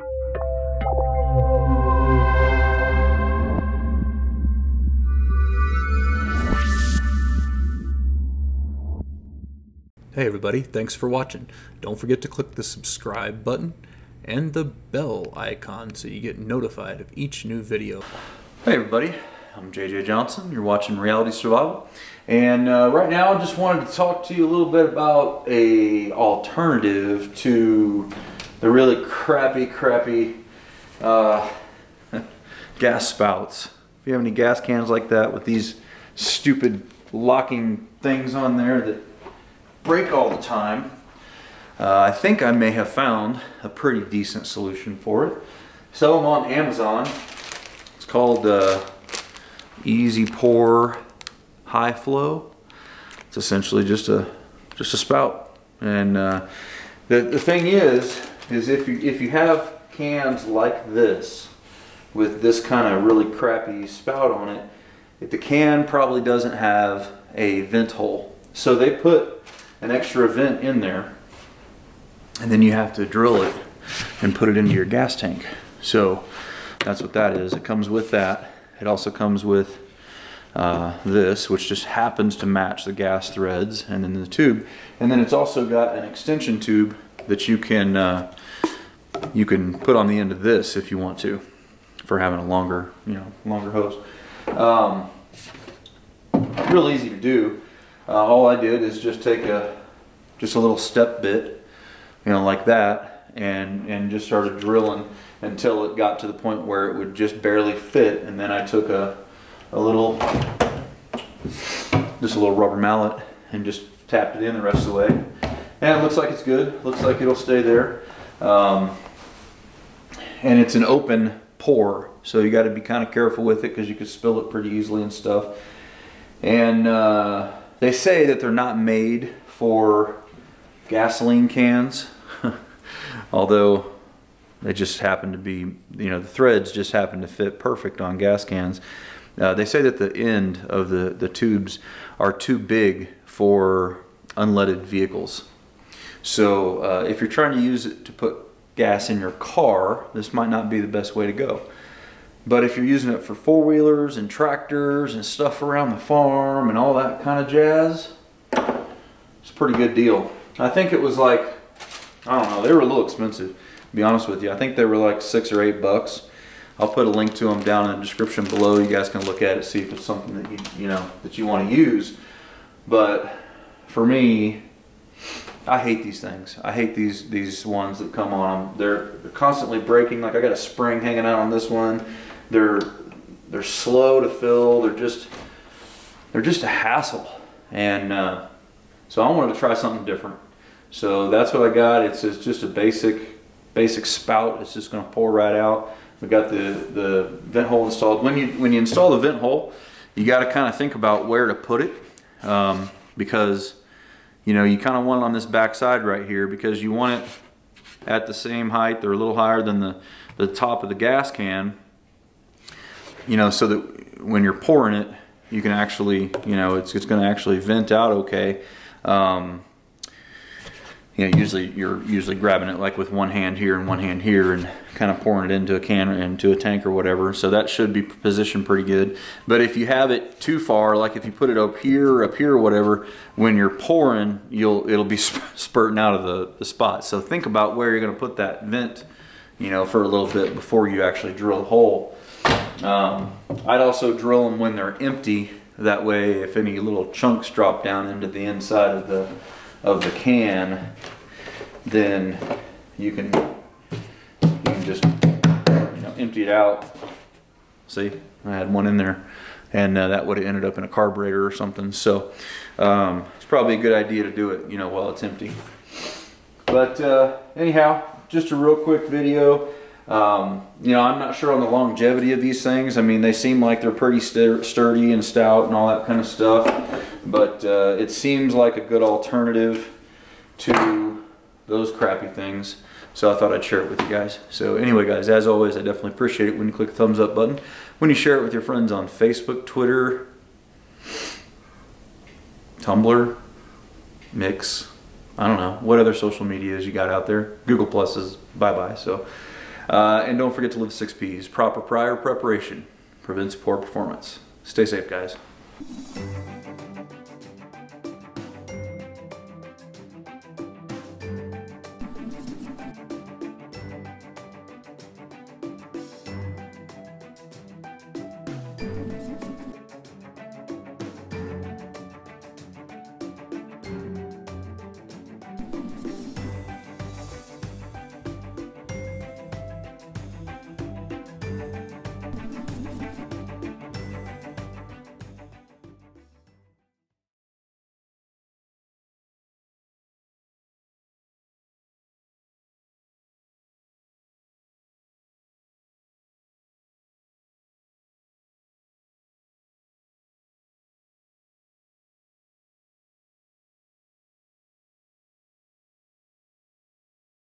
Hey everybody, thanks for watching. Don't forget to click the subscribe button and the bell icon so you get notified of each new video. Hey everybody, I'm JJ Johnson. You're watching Reality Survival. And right now I just wanted to talk to you a little bit about a alternative to the really crappy gas spouts. If you have any gas cans like that with these stupid locking things on there that break all the time, I think I may have found a pretty decent solution for it. Sell them on Amazon. It's called Easy Pour High Flow. It's essentially just a spout. And the thing is if you have cans like this with this kind of really crappy spout on it, the can probably doesn't have a vent hole. So they put an extra vent in there, and then you have to drill it and put it into your gas tank. So that's what that is. It comes with that. It also comes with this, which just happens to match the gas threads, and then the tube. And then it's also got an extension tube that you can put on the end of this if you want to, for having a longer hose. Real easy to do. All I did is just take just a little step bit, like that, and just started drilling until it got to the point where it would just barely fit. And then I took just a little rubber mallet and just tapped it in the rest of the way. And it looks like it's good. Looks like it'll stay there. And it's an open pour, so you got to be kind of careful with it because you could spill it pretty easily and stuff. And they say that they're not made for gasoline cans, although they just happen to be, the threads just happen to fit perfect on gas cans. They say that the end of the tubes are too big for unleaded vehicles. So if you're trying to use it to put gas in your car, this might not be the best way to go. But if you're using it for four-wheelers and tractors and stuff around the farm and all that kind of jazz, it's a pretty good deal. I think it was like, I don't know, they were a little expensive, to be honest with you. I think they were like $6 or $8. I'll put a link to them down in the description below. You guys can look at it, see if it's something that that you want to use. But for me, I hate these things. I hate these ones that come on them. They're constantly breaking. Like I got a spring hanging out on this one. They're slow to fill. They're just a hassle. And so I wanted to try something different. So that's what I got. It's just a basic spout. It's just going to pour right out. We got the vent hole installed. When you install the vent hole, you got to kind of think about where to put it, because you kind of want it on this back side right here, because you want it at the same height or a little higher than the top of the gas can, so that when you're pouring it, you can actually, it's going to actually vent out okay. Usually you're grabbing it like with one hand here and one hand here and kind of pouring it into a can or into a tank or whatever. So that should be positioned pretty good. But if you have it too far, like if you put it up here or whatever, when you're pouring, it'll be spurting out of the spot. So think about where you're going to put that vent, for a little bit before you actually drill a hole. I'd also drill them when they're empty. That way, if any little chunks drop down into the inside of the can, then you can just empty it out. See, I had one in there, and that would have ended up in a carburetor or something. So it's probably a good idea to do it while it's empty. But anyhow, just a real quick video. I'm not sure on the longevity of these things. I mean, they seem like they're pretty sturdy and stout and all that kind of stuff, but it seems like a good alternative to those crappy things. So I thought I'd share it with you guys. So anyway, guys, as always, I definitely appreciate it when you click the thumbs up button, when you share it with your friends on Facebook, Twitter, Tumblr, Mix, I don't know, what other social medias you got out there. Google Plus is bye-bye. So And don't forget to live 6 P's. Proper prior preparation prevents poor performance. Stay safe, guys.